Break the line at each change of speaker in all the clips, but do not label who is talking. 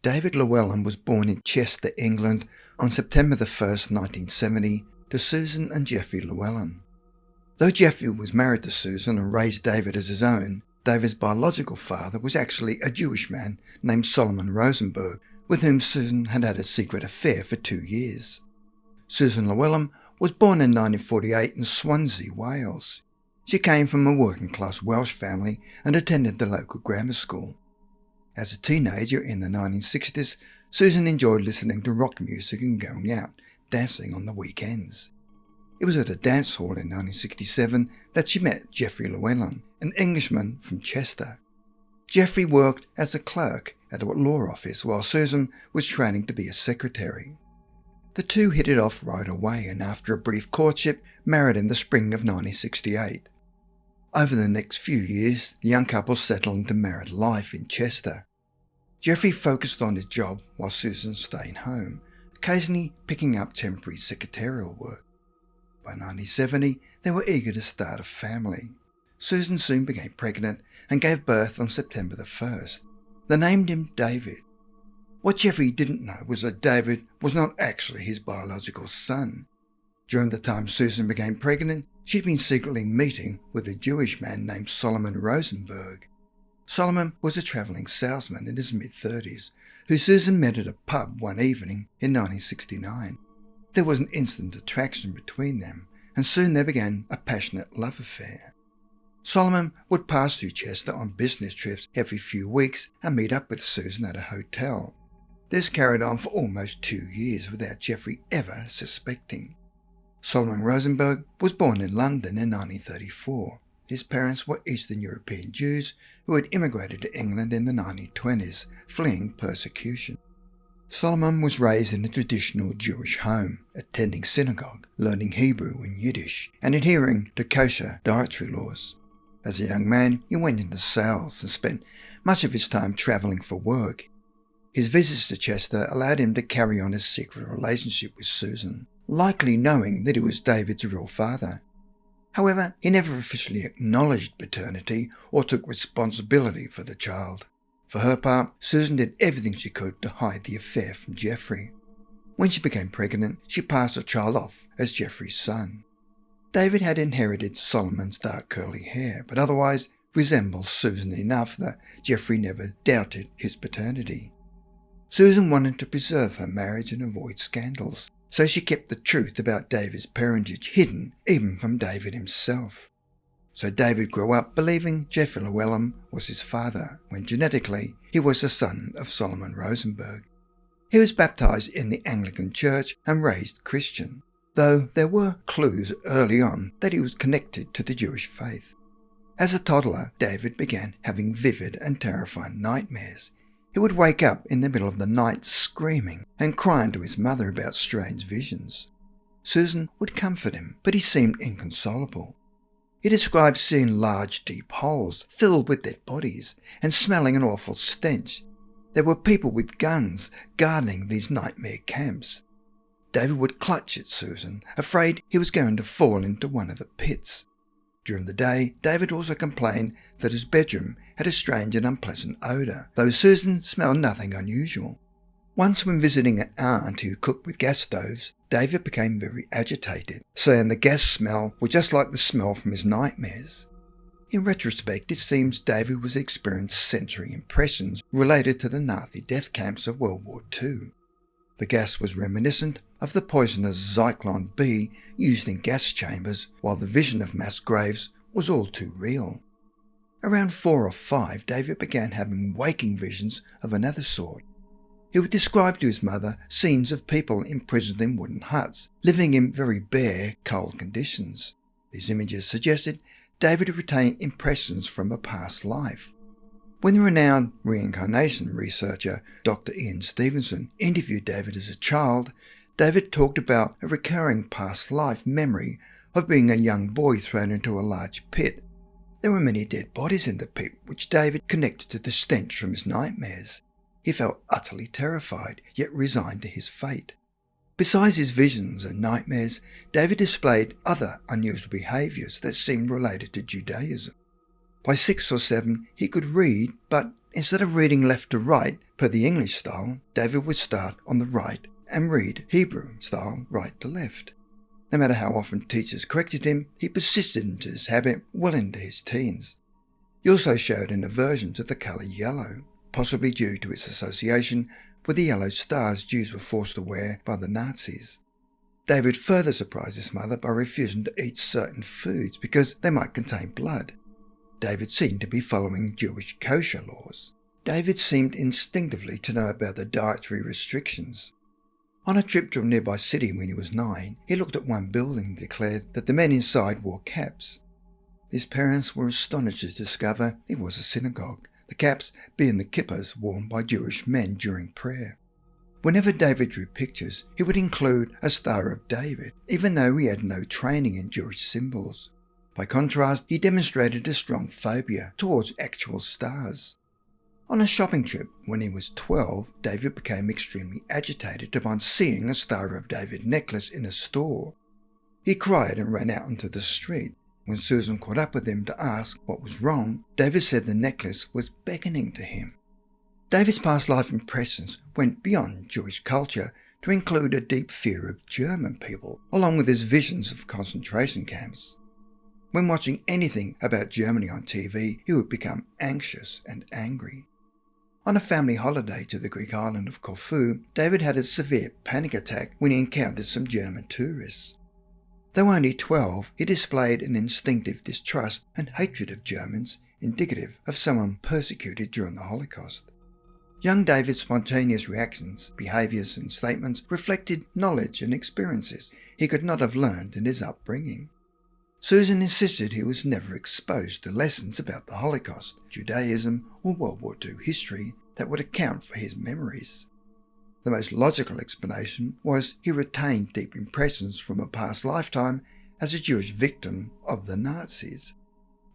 David Llewelyn was born in Chester, England on September 1st, 1970 to Susan and Jeffery Llewelyn. Though Jeffrey was married to Susan and raised David as his own, David's biological father was actually a Jewish man named Solomon Rosenberg, with whom Susan had had a secret affair for 2 years. Susan Llewelyn was born in 1948 in Swansea, Wales. She came from a working-class Welsh family and attended the local grammar school. As a teenager in the 1960s, Susan enjoyed listening to rock music and going out, dancing on the weekends. It was at a dance hall in 1967 that she met Jeffery Llewelyn, an Englishman from Chester. Jeffrey worked as a clerk at a law office while Susan was training to be a secretary. The two hit it off right away and after a brief courtship, married in the spring of 1968. Over the next few years, the young couple settled into married life in Chester. Jeffrey focused on his job while Susan stayed home, occasionally picking up temporary secretarial work. By 1970, they were eager to start a family. Susan soon became pregnant and gave birth on September 1st. They named him David. What Jeffrey didn't know was that David was not actually his biological son. During the time Susan became pregnant, she'd been secretly meeting with a Jewish man named Solomon Rosenberg. Solomon was a travelling salesman in his mid-30s, who Susan met at a pub one evening in 1969. There was an instant attraction between them, and soon there began a passionate love affair. Solomon would pass through Chester on business trips every few weeks and meet up with Susan at a hotel. This carried on for almost 2 years without Jeffrey ever suspecting. Solomon Rosenberg was born in London in 1934. His parents were Eastern European Jews who had immigrated to England in the 1920s, fleeing persecution. Solomon was raised in a traditional Jewish home, attending synagogue, learning Hebrew and Yiddish, and adhering to kosher dietary laws. As a young man, he went into sales and spent much of his time travelling for work. His visits to Chester allowed him to carry on his secret relationship with Susan, likely knowing that he was David's real father. However, he never officially acknowledged paternity or took responsibility for the child. For her part, Susan did everything she could to hide the affair from Jeffrey. When she became pregnant, she passed the child off as Jeffrey's son. David had inherited Solomon's dark curly hair, but otherwise resembled Susan enough that Jeffrey never doubted his paternity. Susan wanted to preserve her marriage and avoid scandals, so she kept the truth about David's parentage hidden even from David himself. So David grew up believing Jeffery Llewelyn was his father, when genetically he was the son of Solomon Rosenberg. He was baptized in the Anglican Church and raised Christian, though there were clues early on that he was connected to the Jewish faith. As a toddler, David began having vivid and terrifying nightmares. He would wake up in the middle of the night screaming and crying to his mother about strange visions. Susan would comfort him, but he seemed inconsolable. He described seeing large, deep holes filled with dead bodies and smelling an awful stench. There were people with guns guarding these nightmare camps. David would clutch at Susan, afraid he was going to fall into one of the pits. During the day, David also complained that his bedroom had a strange and unpleasant odour, though Susan smelled nothing unusual. Once when visiting an aunt who cooked with gas stoves, David became very agitated, saying the gas smell was just like the smell from his nightmares. In retrospect, it seems David was experiencing sensory impressions related to the Nazi death camps of World War II. The gas was reminiscent of the poisonous Zyklon B used in gas chambers, while the vision of mass graves was all too real. Around 4 or 5, David began having waking visions of another sort. He would describe to his mother scenes of people imprisoned in wooden huts, living in very bare, cold conditions. These images suggested David retained impressions from a past life. When the renowned reincarnation researcher Dr. Ian Stevenson interviewed David as a child, David talked about a recurring past life memory of being a young boy thrown into a large pit. There were many dead bodies in the pit, which David connected to the stench from his nightmares. He felt utterly terrified, yet resigned to his fate. Besides his visions and nightmares, David displayed other unusual behaviours that seemed related to Judaism. By 6 or 7, he could read, but instead of reading left to right per the English style, David would start on the right and read Hebrew style right to left. No matter how often teachers corrected him, he persisted in this habit well into his teens. He also showed an aversion to the colour yellow, possibly due to its association with the yellow stars Jews were forced to wear by the Nazis. David further surprised his mother by refusing to eat certain foods because they might contain blood. David seemed to be following Jewish kosher laws. David seemed instinctively to know about the dietary restrictions. On a trip to a nearby city when he was 9, he looked at one building and declared that the men inside wore caps. His parents were astonished to discover it was a synagogue, the caps being the kippahs worn by Jewish men during prayer. Whenever David drew pictures, he would include a Star of David, even though he had no training in Jewish symbols. By contrast, he demonstrated a strong phobia towards actual stars. On a shopping trip when he was 12, David became extremely agitated upon seeing a Star of David necklace in a store. He cried and ran out into the street. When Susan caught up with him to ask what was wrong, David said the necklace was beckoning to him. David's past life impressions went beyond Jewish culture to include a deep fear of German people, along with his visions of concentration camps. When watching anything about Germany on TV, he would become anxious and angry. On a family holiday to the Greek island of Corfu, David had a severe panic attack when he encountered some German tourists. Though only 12, he displayed an instinctive distrust and hatred of Germans, indicative of someone persecuted during the Holocaust. Young David's spontaneous reactions, behaviours and statements reflected knowledge and experiences he could not have learned in his upbringing. Susan insisted he was never exposed to lessons about the Holocaust, Judaism or World War II history that would account for his memories. The most logical explanation was he retained deep impressions from a past lifetime as a Jewish victim of the Nazis.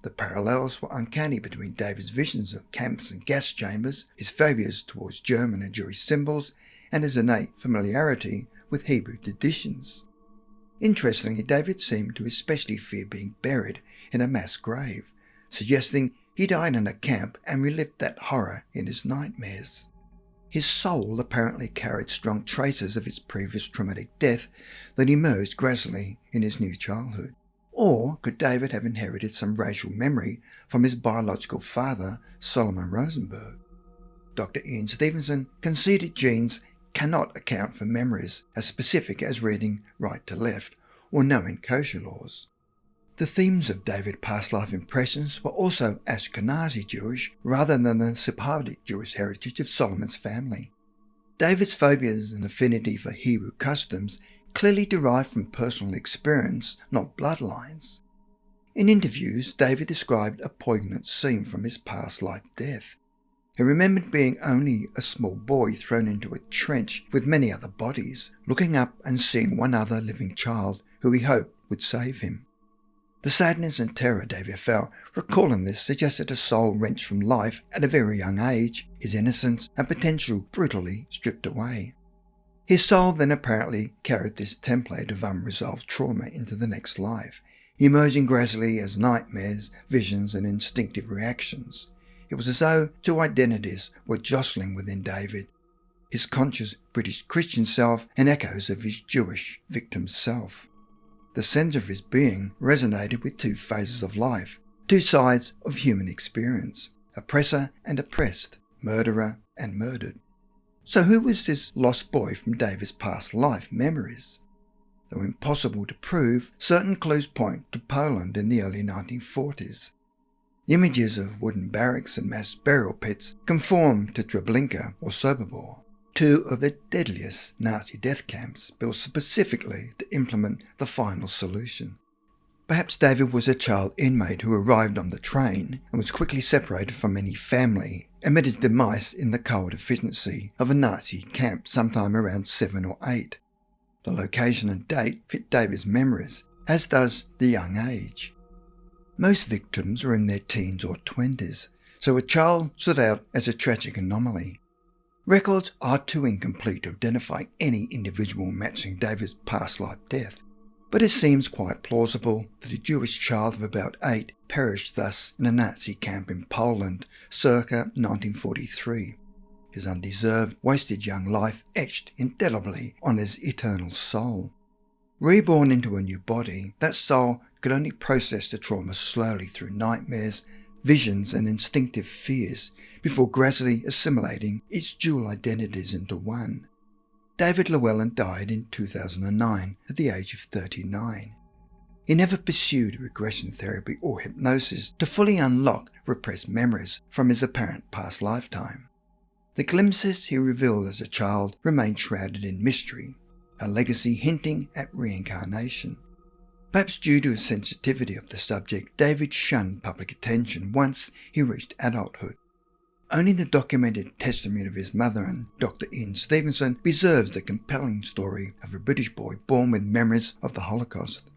The parallels were uncanny between David's visions of camps and gas chambers, his phobias towards German and Jewish symbols, and his innate familiarity with Hebrew traditions. Interestingly, David seemed to especially fear being buried in a mass grave, suggesting he died in a camp and relived that horror in his nightmares. His soul apparently carried strong traces of his previous traumatic death that emerged gradually in his new childhood. Or could David have inherited some racial memory from his biological father, Solomon Rosenberg? Dr. Ian Stevenson conceded genes cannot account for memories as specific as reading right to left or knowing kosher laws. The themes of David's past life impressions were also Ashkenazi Jewish rather than the Sephardic Jewish heritage of Solomon's family. David's phobias and affinity for Hebrew customs clearly derived from personal experience, not bloodlines. In interviews, David described a poignant scene from his past life death. He remembered being only a small boy thrown into a trench with many other bodies, looking up and seeing one other living child who he hoped would save him. The sadness and terror David felt recalling this suggested a soul wrenched from life at a very young age, his innocence and potential brutally stripped away. His soul then apparently carried this template of unresolved trauma into the next life, emerging gradually as nightmares, visions and instinctive reactions. It was as though two identities were jostling within David, his conscious British Christian self and echoes of his Jewish victim self. The centre of his being resonated with two phases of life, two sides of human experience, oppressor and oppressed, murderer and murdered. So who was this lost boy from David's past life memories? Though impossible to prove, certain clues point to Poland in the early 1940s. The images of wooden barracks and mass burial pits conform to Treblinka or Sobibor, two of the deadliest Nazi death camps built specifically to implement the final solution. Perhaps David was a child inmate who arrived on the train and was quickly separated from any family amid his demise in the cold efficiency of a Nazi camp sometime around 7 or 8. The location and date fit David's memories, as does the young age. Most victims were in their teens or 20s, so a child stood out as a tragic anomaly. Records are too incomplete to identify any individual matching David's past life death, but it seems quite plausible that a Jewish child of about 8 perished thus in a Nazi camp in Poland circa 1943. His undeserved, wasted young life etched indelibly on his eternal soul. Reborn into a new body, that soul could only process the trauma slowly through nightmares, visions and instinctive fears before gradually assimilating its dual identities into one. David Llewelyn died in 2009 at the age of 39. He never pursued regression therapy or hypnosis to fully unlock repressed memories from his apparent past lifetime. The glimpses he revealed as a child remain shrouded in mystery, a legacy hinting at reincarnation. Perhaps due to his sensitivity of the subject, David shunned public attention once he reached adulthood. Only the documented testimony of his mother and Dr. Ian Stevenson preserves the compelling story of a British boy born with memories of the Holocaust.